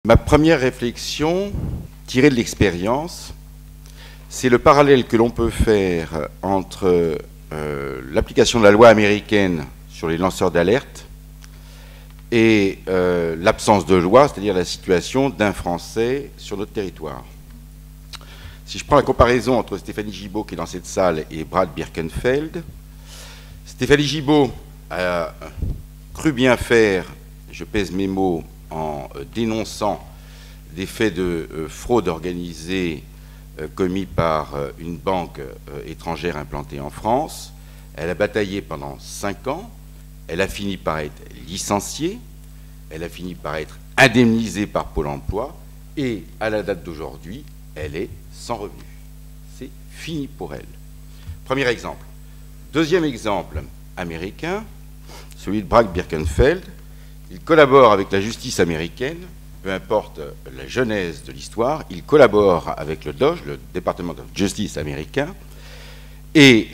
Ma première réflexion, tirée de l'expérience, c'est le parallèle que l'on peut faire entre l'application de la loi américaine sur les lanceurs d'alerte et l'absence de loi, c'est-à-dire la situation d'un Français sur notre territoire. Si je prends la comparaison entre Stéphanie Gibault, qui est dans cette salle, et Brad Birkenfeld, Stéphanie Gibault a cru bien faire, je pèse mes mots, en dénonçant des faits de fraude organisée commis par une banque étrangère implantée en France. Elle a bataillé pendant 5 ans, elle a fini par être licenciée, elle a fini par être indemnisée par Pôle emploi, et à la date d'aujourd'hui, elle est sans revenu. C'est fini pour elle. Premier exemple. Deuxième exemple américain, celui de Brad Birkenfeld. Il collabore avec la justice américaine, peu importe la genèse de l'histoire, il collabore avec le DOJ, le Department of Justice américain, et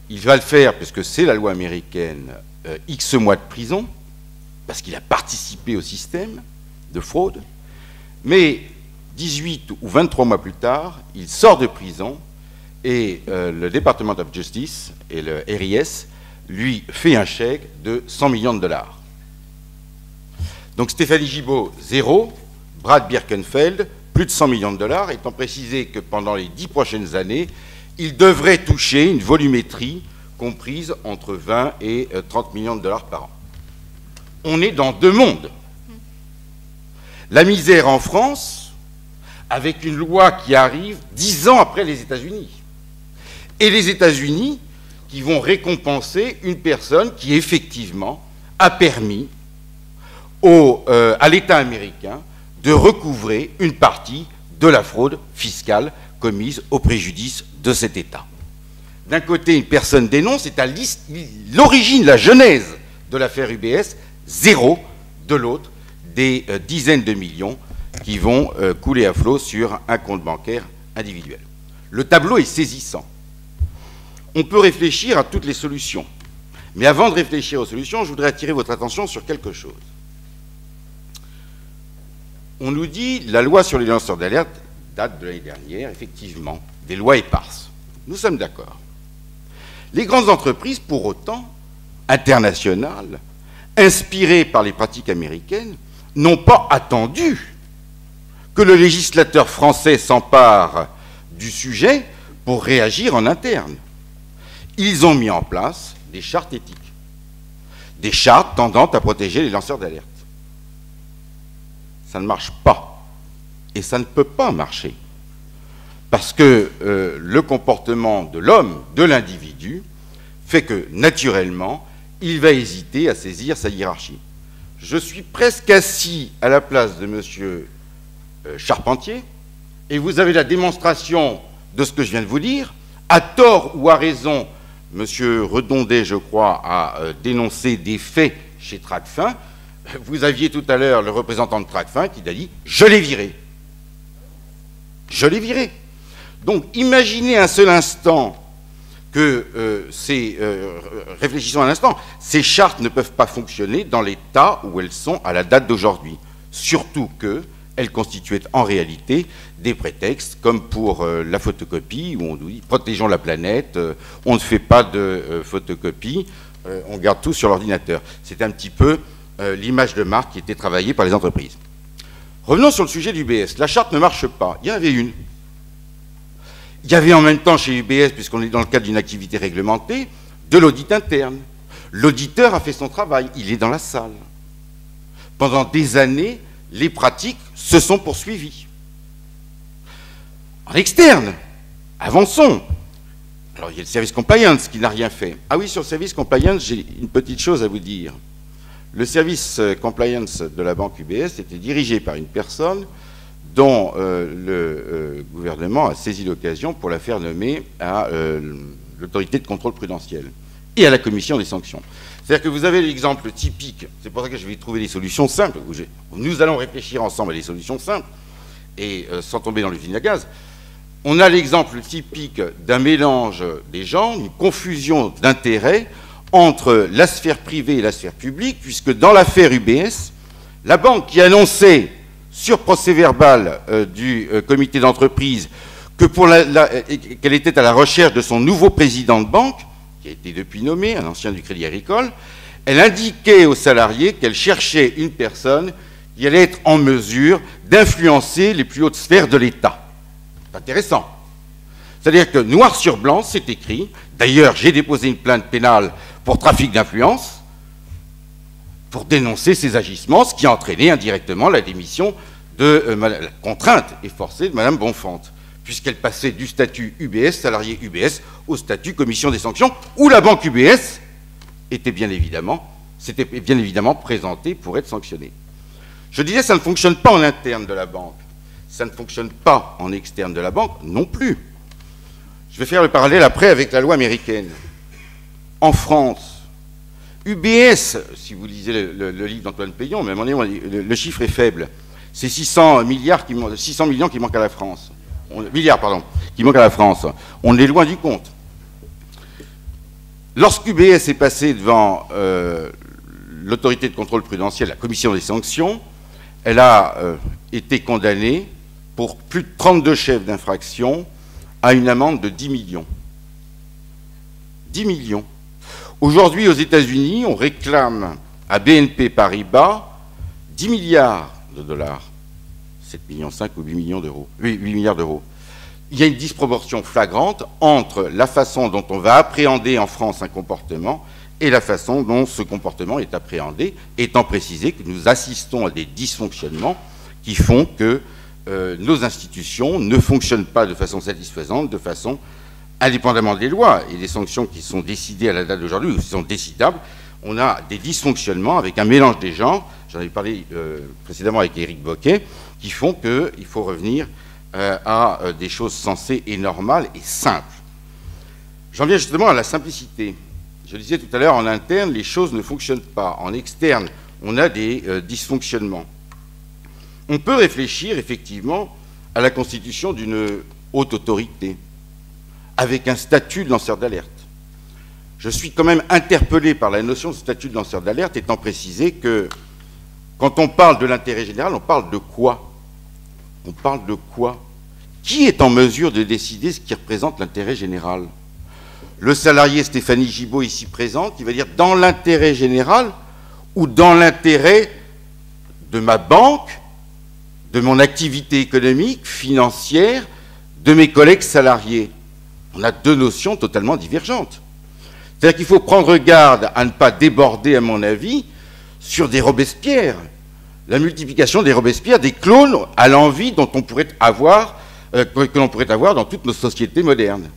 il va le faire, puisque c'est la loi américaine, X mois de prison, parce qu'il a participé au système de fraude, mais 18 ou 23 mois plus tard, il sort de prison, et le Department of Justice et le RIS lui fait un chèque de 100 millions de dollars. Donc Stéphanie Gibault, 0, Brad Birkenfeld, plus de 100 millions de dollars, étant précisé que pendant les 10 prochaines années, il devrait toucher une volumétrie comprise entre 20 et 30 millions de dollars par an. On est dans deux mondes. La misère en France, avec une loi qui arrive 10 ans après les États-Unis. Et les États-Unis qui vont récompenser une personne qui, effectivement, a permis à l'État américain de recouvrer une partie de la fraude fiscale commise au préjudice de cet État. D'un côté, une personne dénonce, c'est à l'origine, la genèse de l'affaire UBS, 0, de l'autre, des dizaines de millions qui vont couler à flot sur un compte bancaire individuel. Le tableau est saisissant. On peut réfléchir à toutes les solutions. Mais avant de réfléchir aux solutions, je voudrais attirer votre attention sur quelque chose. On nous dit la loi sur les lanceurs d'alerte date de l'année dernière, effectivement, des lois éparses. Nous sommes d'accord. Les grandes entreprises, pour autant, internationales, inspirées par les pratiques américaines, n'ont pas attendu que le législateur français s'empare du sujet pour réagir en interne. Ils ont mis en place des chartes éthiques, des chartes tendant à protéger les lanceurs d'alerte. Ça ne marche pas. Et ça ne peut pas marcher. Parce que le comportement de l'homme, de l'individu, fait que, naturellement, il va hésiter à saisir sa hiérarchie. Je suis presque assis à la place de M. Charpentier, et vous avez la démonstration de ce que je viens de vous dire. À tort ou à raison, M. Redondé, je crois, a dénoncé des faits chez Tracfin. Vous aviez tout à l'heure le représentant de Tracfin qui a dit « je l'ai viré ». Je l'ai viré. Donc imaginez un seul instant que réfléchissons un instant, ces chartes ne peuvent pas fonctionner dans l'état où elles sont à la date d'aujourd'hui. Surtout qu'elles constituaient en réalité des prétextes, comme pour la photocopie, où on nous dit « protégeons la planète, on ne fait pas de photocopie, on garde tout sur l'ordinateur ». C'est un petit peu l'image de marque qui était travaillée par les entreprises. Revenons sur le sujet d'UBS. La charte ne marche pas. Il y en avait une. Il y avait en même temps chez UBS, puisqu'on est dans le cadre d'une activité réglementée, de l'audit interne. L'auditeur a fait son travail. Il est dans la salle. Pendant des années, les pratiques se sont poursuivies. En externe, avançons. Alors, il y a le service compliance qui n'a rien fait. Ah oui, sur le service compliance, j'ai une petite chose à vous dire. Le service compliance de la banque UBS était dirigé par une personne dont le gouvernement a saisi l'occasion pour la faire nommer à l'autorité de contrôle prudentiel et à la commission des sanctions. C'est-à-dire que vous avez l'exemple typique, c'est pour ça que je vais trouver des solutions simples, nous allons réfléchir ensemble à des solutions simples, et sans tomber dans l'usine à gaz. On a l'exemple typique d'un mélange des gens, une confusion d'intérêts entre la sphère privée et la sphère publique, puisque dans l'affaire UBS, la banque qui annonçait sur procès-verbal du comité d'entreprise qu'elle était à la recherche de son nouveau président de banque, qui a été depuis nommé, un ancien du Crédit Agricole. Elle indiquait aux salariés qu'elle cherchait une personne qui allait être en mesure d'influencer les plus hautes sphères de l'État. C'est intéressant. C'est-à-dire que noir sur blanc, c'est écrit. D'ailleurs, j'ai déposé une plainte pénale pour trafic d'influence, pour dénoncer ces agissements, ce qui a entraîné indirectement la démission de la contrainte et forcée de Mme Bonfante, puisqu'elle passait du statut UBS, salarié UBS, au statut commission des sanctions, où la banque UBS s'était bien évidemment présentée pour être sanctionnée. Je disais, ça ne fonctionne pas en interne de la banque, ça ne fonctionne pas en externe de la banque non plus. Je vais faire le parallèle après avec la loi américaine. En France, UBS, si vous lisez le livre d'Antoine Peillon, même le chiffre est faible, c'est 600 millions qui manquent à la France. Qui manquent à la France. On est loin du compte. Lorsqu'UBS est passé devant l'autorité de contrôle prudentiel, la commission des sanctions, elle a été condamnée pour plus de 32 chefs d'infraction à une amende de 10 millions. 10 millions. Aujourd'hui, aux États-Unis, on réclame à BNP Paribas 10 milliards de dollars. 7,5 millions ou 8 millions d'euros. 8 milliards d'euros. Il y a une disproportion flagrante entre la façon dont on va appréhender en France un comportement et la façon dont ce comportement est appréhendé, étant précisé que nous assistons à des dysfonctionnements qui font que nos institutions ne fonctionnent pas de façon satisfaisante, de façon indépendamment des lois et des sanctions qui sont décidées à la date d'aujourd'hui ou qui sont décidables. On a des dysfonctionnements avec un mélange des genres, j'en ai parlé précédemment avec Éric Boquet, qui font qu'il faut revenir à des choses sensées et normales et simples. J'en viens justement à la simplicité. Je disais tout à l'heure, en interne, les choses ne fonctionnent pas. En externe, on a des dysfonctionnements. On peut réfléchir effectivement à la constitution d'une haute autorité, avec un statut de lanceur d'alerte. Je suis quand même interpellé par la notion de statut de lanceur d'alerte, étant précisé que quand on parle de l'intérêt général, on parle de quoi? On parle de quoi? Qui est en mesure de décider ce qui représente l'intérêt général? Le salarié Stéphanie Gibault, ici présente, qui va dire dans l'intérêt général ou dans l'intérêt de ma banque, de mon activité économique, financière, de mes collègues salariés. On a deux notions totalement divergentes. C'est-à-dire qu'il faut prendre garde à ne pas déborder, à mon avis, sur des Robespierre. La multiplication des Robespierre, des clones à l'envi dont on pourrait avoir, que l'on pourrait avoir dans toutes nos sociétés modernes.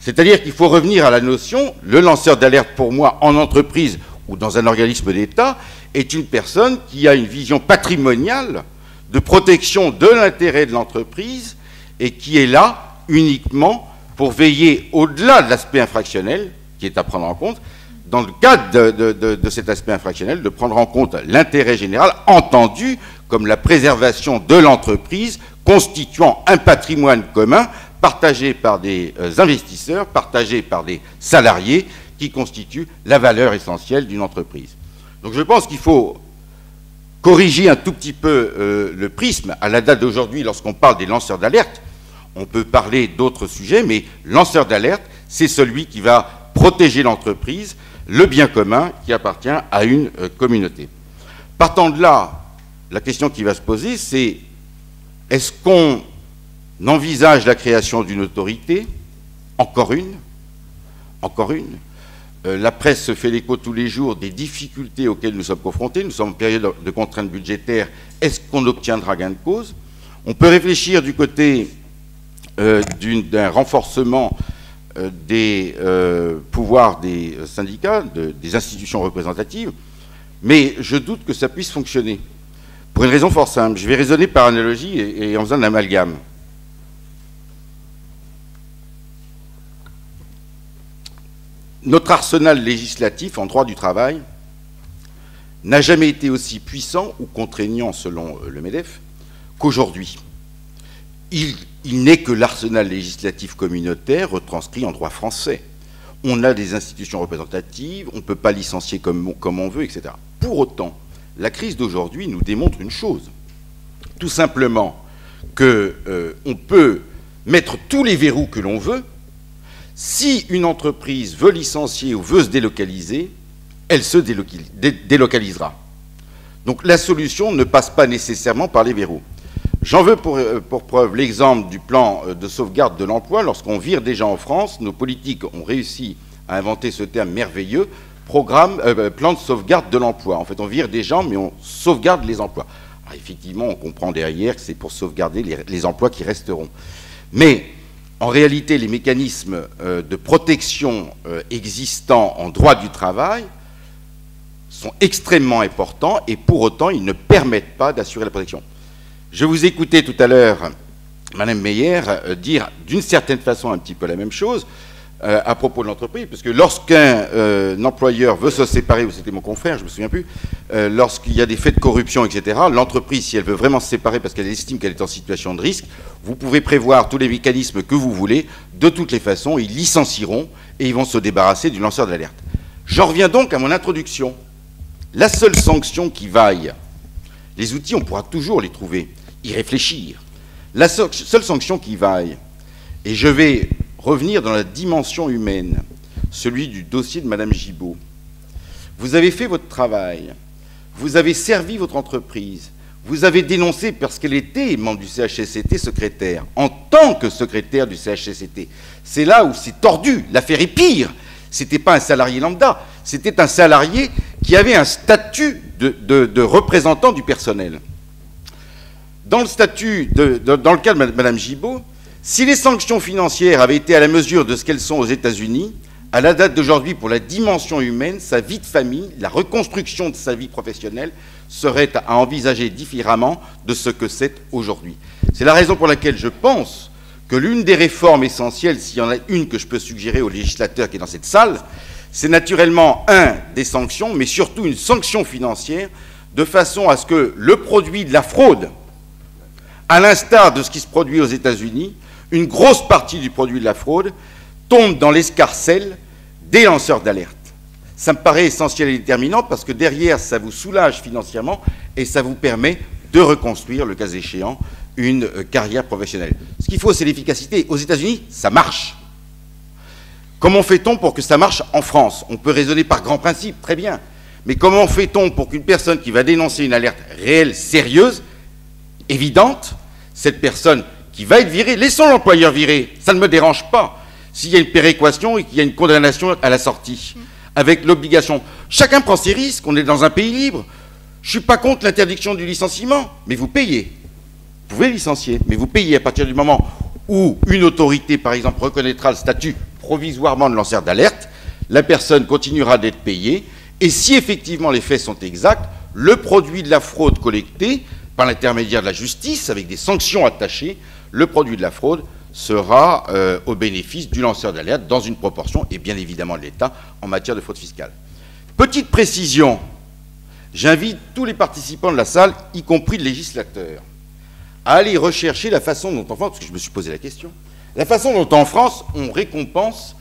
C'est-à-dire qu'il faut revenir à la notion, le lanceur d'alerte pour moi en entreprise ou dans un organisme d'État est une personne qui a une vision patrimoniale de protection de l'intérêt de l'entreprise et qui est là uniquement pour veiller au-delà de l'aspect infractionnel qui est à prendre en compte, dans le cadre de cet aspect infractionnel, de prendre en compte l'intérêt général entendu comme la préservation de l'entreprise constituant un patrimoine commun partagé par des investisseurs, partagé par des salariés qui constituent la valeur essentielle d'une entreprise. Donc je pense qu'il faut corriger un tout petit peu le prisme. À la date d'aujourd'hui, lorsqu'on parle des lanceurs d'alerte, on peut parler d'autres sujets, mais lanceur d'alerte, c'est celui qui va protéger l'entreprise, le bien commun qui appartient à une communauté. Partant de là, la question qui va se poser, c'est est-ce qu'on envisage la création d'une autorité? Encore une? Encore une? La presse se fait l'écho tous les jours des difficultés auxquelles nous sommes confrontés. Nous sommes en période de contraintes budgétaires. Est-ce qu'on obtiendra gain de cause? On peut réfléchir du côté d'un renforcement des pouvoirs des syndicats, des institutions représentatives, mais je doute que ça puisse fonctionner. Pour une raison fort simple. Je vais raisonner par analogie et en faisant un amalgame. Notre arsenal législatif en droit du travail n'a jamais été aussi puissant ou contraignant, selon le MEDEF, qu'aujourd'hui. Il n'est que l'arsenal législatif communautaire retranscrit en droit français. On a des institutions représentatives, on ne peut pas licencier comme on veut, etc. Pour autant, la crise d'aujourd'hui nous démontre une chose. tout simplement qu'on peut mettre tous les verrous que l'on veut. Si une entreprise veut licencier ou veut se délocaliser, elle se délocalisera. Donc la solution ne passe pas nécessairement par les verrous. J'en veux pour preuve l'exemple du plan de sauvegarde de l'emploi. Lorsqu'on vire des gens en France, nos politiques ont réussi à inventer ce terme merveilleux, plan de sauvegarde de l'emploi. En fait, on vire des gens, mais on sauvegarde les emplois. Alors, effectivement, on comprend derrière que c'est pour sauvegarder les emplois qui resteront. Mais en réalité, les mécanismes de protection existants en droit du travail sont extrêmement importants et pour autant, ils ne permettent pas d'assurer la protection. Je vous écoutais tout à l'heure, Madame Meyer, dire d'une certaine façon un petit peu la même chose à propos de l'entreprise, parce que lorsqu'un employeur veut se séparer, ou c'était mon confrère, je ne me souviens plus, lorsqu'il y a des faits de corruption, etc., l'entreprise, si elle veut vraiment se séparer parce qu'elle estime qu'elle est en situation de risque, vous pouvez prévoir tous les mécanismes que vous voulez, de toutes les façons, ils licencieront et ils vont se débarrasser du lanceur d'alerte. J'en reviens donc à mon introduction. La seule sanction qui vaille, les outils, on pourra toujours les trouver, y réfléchir. La seule sanction qui vaille, et je vais revenir dans la dimension humaine, celui du dossier de Madame Gibault. Vous avez fait votre travail, vous avez servi votre entreprise, vous avez dénoncé parce qu'elle était membre du CHSCT secrétaire, en tant que secrétaire du CHSCT. C'est là où c'est tordu, l'affaire est pire. Ce n'était pas un salarié lambda, c'était un salarié qui avait un statut de représentant du personnel. Dans le statut, dans le cas de Mme Gibault, si les sanctions financières avaient été à la mesure de ce qu'elles sont aux États-Unis, à la date d'aujourd'hui, pour la dimension humaine, sa vie de famille, la reconstruction de sa vie professionnelle serait à envisager différemment de ce que c'est aujourd'hui. C'est la raison pour laquelle je pense que l'une des réformes essentielles, s'il y en a une que je peux suggérer au législateur qui est dans cette salle, c'est naturellement, des sanctions, mais surtout une sanction financière, de façon à ce que le produit de la fraude, à l'instar de ce qui se produit aux États-Unis, une grosse partie du produit de la fraude tombe dans l'escarcelle des lanceurs d'alerte. Ça me paraît essentiel et déterminant parce que derrière, ça vous soulage financièrement et ça vous permet de reconstruire, le cas échéant, une carrière professionnelle. Ce qu'il faut, c'est l'efficacité. Aux États-Unis, ça marche. Comment fait-on pour que ça marche en France? On peut raisonner par grands principes, très bien. Mais comment fait-on pour qu'une personne qui va dénoncer une alerte réelle, sérieuse, évidente, cette personne qui va être virée, laissons l'employeur virer, ça ne me dérange pas, s'il y a une péréquation et qu'il y a une condamnation à la sortie, avec l'obligation. Chacun prend ses risques, on est dans un pays libre. Je ne suis pas contre l'interdiction du licenciement, mais vous payez. Vous pouvez licencier, mais vous payez à partir du moment où une autorité, par exemple, reconnaîtra le statut provisoirement de lanceur d'alerte, la personne continuera d'être payée, et si effectivement les faits sont exacts, le produit de la fraude collectée, par l'intermédiaire de la justice, avec des sanctions attachées, le produit de la fraude sera au bénéfice du lanceur d'alerte dans une proportion, et bien évidemment de l'État, en matière de fraude fiscale. Petite précision, j'invite tous les participants de la salle, y compris le législateur, à aller rechercher la façon dont en France, parce que je me suis posé la question, la façon dont en France on récompense,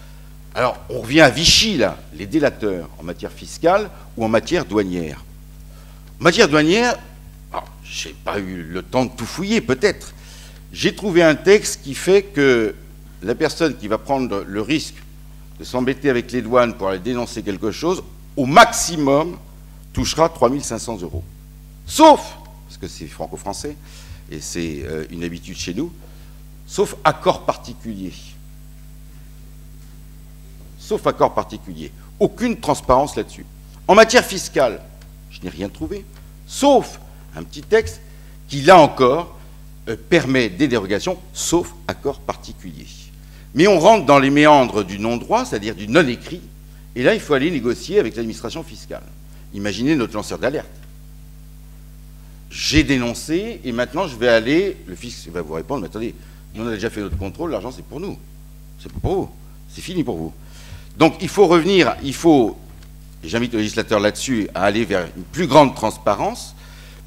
alors on revient à Vichy là, les délateurs en matière fiscale ou en matière douanière. En matière douanière, je n'ai pas eu le temps de tout fouiller peut-être, j'ai trouvé un texte qui fait que la personne qui va prendre le risque de s'embêter avec les douanes pour aller dénoncer quelque chose, au maximum, touchera 3 500 €. Sauf, parce que c'est franco-français, et c'est une habitude chez nous, sauf accord particulier. Sauf accord particulier. Aucune transparence là-dessus. En matière fiscale, je n'ai rien trouvé, sauf un petit texte qui, là encore, permet des dérogations, sauf accord particulier. Mais on rentre dans les méandres du non-droit, c'est-à-dire du non-écrit, et là, il faut aller négocier avec l'administration fiscale. Imaginez notre lanceur d'alerte. J'ai dénoncé, et maintenant, je vais aller... Le fisc va vous répondre, mais attendez, on a déjà fait notre contrôle, l'argent, c'est pour nous. C'est pour vous. C'est fini pour vous. Donc, il faut revenir, et j'invite le législateur là-dessus à aller vers une plus grande transparence,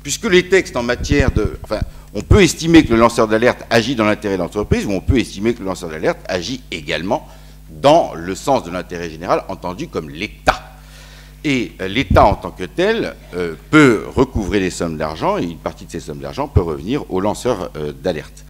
puisque les textes en matière de... Enfin, on peut estimer que le lanceur d'alerte agit dans l'intérêt de l'entreprise, ou on peut estimer que le lanceur d'alerte agit également dans le sens de l'intérêt général, entendu comme l'État. Et l'État en tant que tel peut recouvrer des sommes d'argent, et une partie de ces sommes d'argent peut revenir aux lanceurs d'alerte.